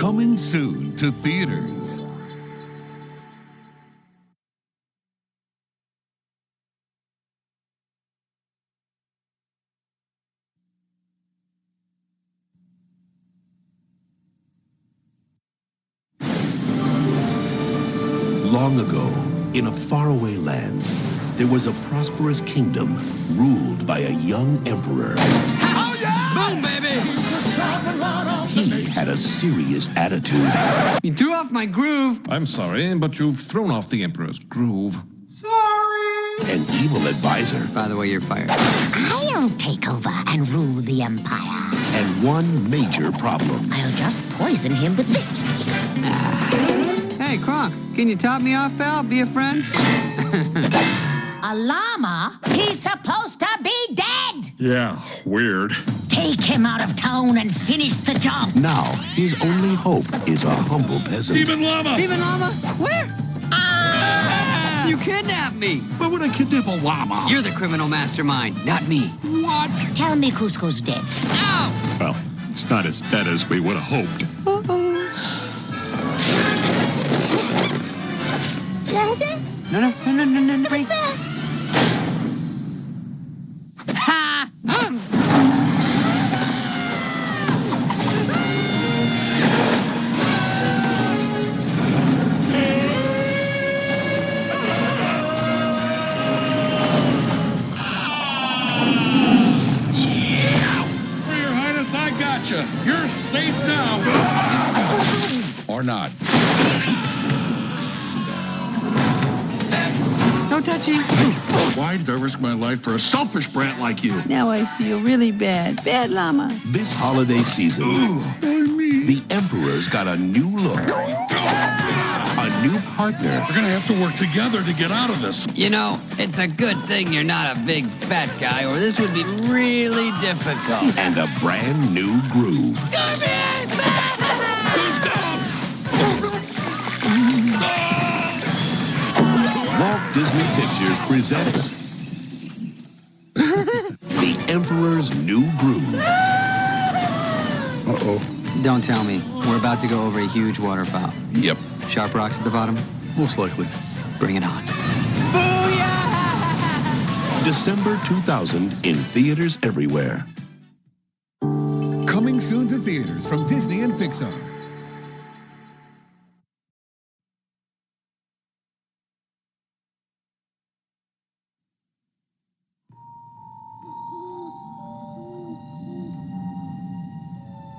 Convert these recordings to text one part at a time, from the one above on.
Coming soon to theaters. Long ago, in a faraway land, there was a prosperous kingdom ruled by a young emperor. Oh, yeah! Boom, baby! He had a serious attitude. You threw off my groove. I'm sorry, but you've thrown off the Emperor's groove. Sorry! An evil advisor. By the way, you're fired. I'll take over and rule the Empire. And one major problem. I'll just poison him with this. Hey, Kronk, can you top me off, pal? Be a friend? A llama? He's supposed to be dead! Yeah, weird. Take him out of town and finish the job. Now, his only hope is a humble peasant. Demon llama! Demon llama? Where? Ah! You kidnapped me! Why would I kidnap a llama? You're the criminal mastermind, not me. What? Tell me Cusco's dead. Ow! Well, it's not as dead as we would have hoped. No. Break. Ha! Your Highness, I gotcha. You're safe now. Or not. No touchy. Why did I risk my life for a selfish brat like you? Now I feel really bad. Bad llama. This holiday season, the Emperor's got a new look, a new partner, We're gonna have to work together to get out of this. You know, it's a good thing you're not a big fat guy, or this would be really difficult. and a brand new groove. Walt Disney Pictures presents The Emperor's New Groove. Uh-oh. Don't tell me. We're about to go over a huge waterfowl. Yep, Sharp rocks at the bottom? most likely. Bring it on. December 2000 in theaters everywhere. Coming soon to theaters from Disney and Pixar.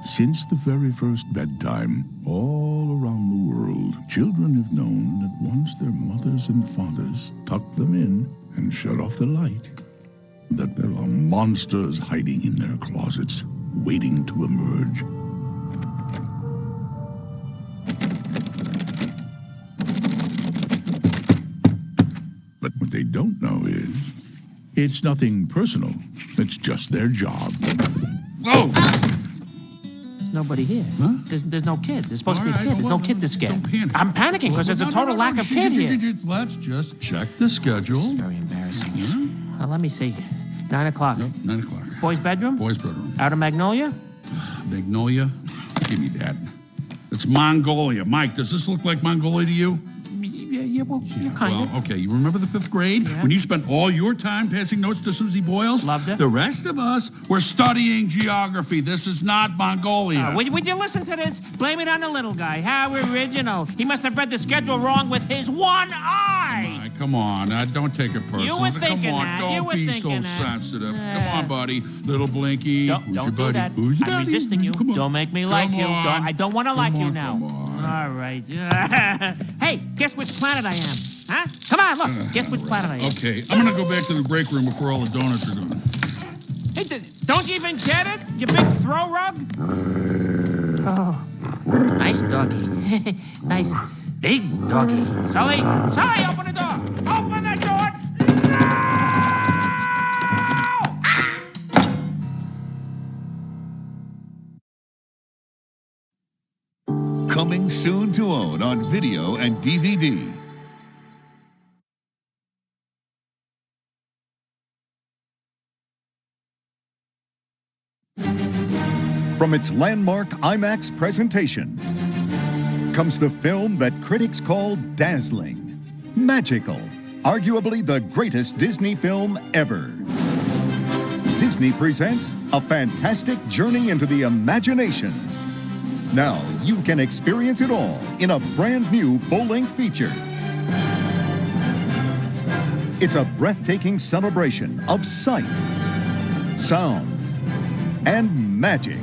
Since the very first bedtime, all around the world, children have known that once their mothers and fathers tucked them in and shut off the light, that there are monsters hiding in their closets, waiting to emerge. But what they don't know is, it's nothing personal. It's just their job. Whoa! There's nobody here. Huh? There's no kid. There's supposed to be a All kid. right, There's no kid to scare. don't panic. I'm panicking because there's a total lack of kid here. Let's just check the schedule. Very embarrassing. Let me see. 9 o'clock. Yep, 9 o'clock. Boys' bedroom? Boys' bedroom. Out of Magnolia? Magnolia? Give me that. It's Mongolia. Mike, does this look like Mongolia to you? Yeah, well, kind of. Well, okay. You remember the 5th grade? Yeah. When you spent all your time passing notes to Susie Boyles? Loved it. The rest of us were studying geography. This is not Mongolia. Would you listen to this? Blame it on the little guy. How original. He must have read the schedule wrong with his one eye. All right, come on. Don't take it personal. You were thinking Come on, that. don't You were be so thinking that. sensitive. Come on, buddy. Little Blinky. Don't Who's your do buddy? that. Who's your I'm buddy? resisting you. Come on. Don't make me Come like you. on. I don't want to like you on, now. come on. All right. Hey, guess which planet I am? Huh? Come on, look. Guess which planet I am. Okay, I'm gonna go back to the break room before all the donuts are done. Hey, don't you even get it? You big throw rug? Oh, nice doggy. Nice big doggy. Sully, open the door. Open the door. No! Ah! Coming soon to own on video and DVD. From its landmark IMAX presentation, comes the film that critics call dazzling, magical, arguably the greatest Disney film ever. Disney presents a fantastic journey into the imagination. Now you can experience it all in a brand new full-length feature. It's a breathtaking celebration of sight, sound, and magic.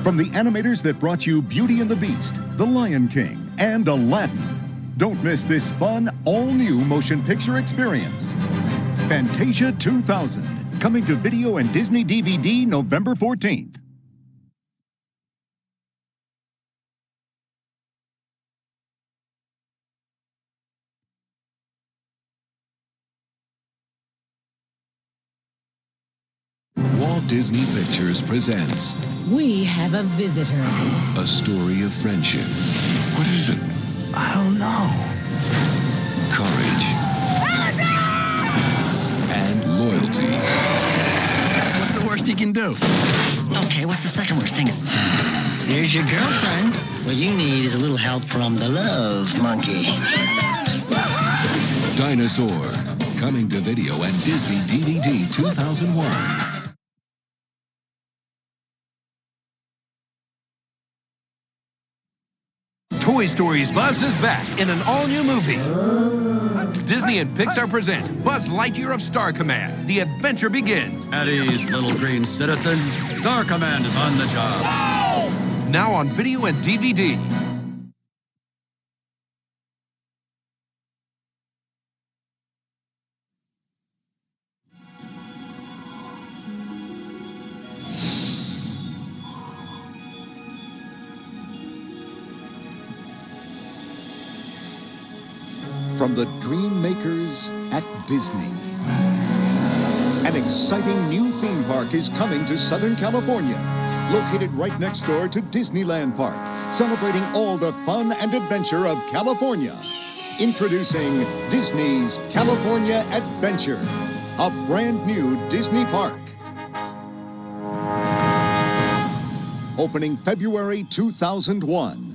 From the animators that brought you Beauty and the Beast, The Lion King, and Aladdin, don't miss this fun, all-new motion picture experience. Fantasia 2000, coming to video and Disney DVD November 14th. Walt Disney Pictures presents We have a visitor. a story of friendship, What is it? I don't know, courage, and loyalty. What's the worst he can do? Okay, what's the second worst thing? Here's your girlfriend. What you need is a little help from the love monkey. Dinosaur, coming to video and Disney DVD 2001. Toy Story's Buzz is back in an all-new movie. Disney and Pixar present Buzz Lightyear of Star Command. The adventure begins. At ease, little green citizens. Star Command is on the job. Now on video and DVD. From the dream makers at Disney. An exciting new theme park is coming to Southern California, located right next door to Disneyland Park, celebrating all the fun and adventure of California. Introducing Disney's California Adventure, a brand new Disney park. Opening February 2001.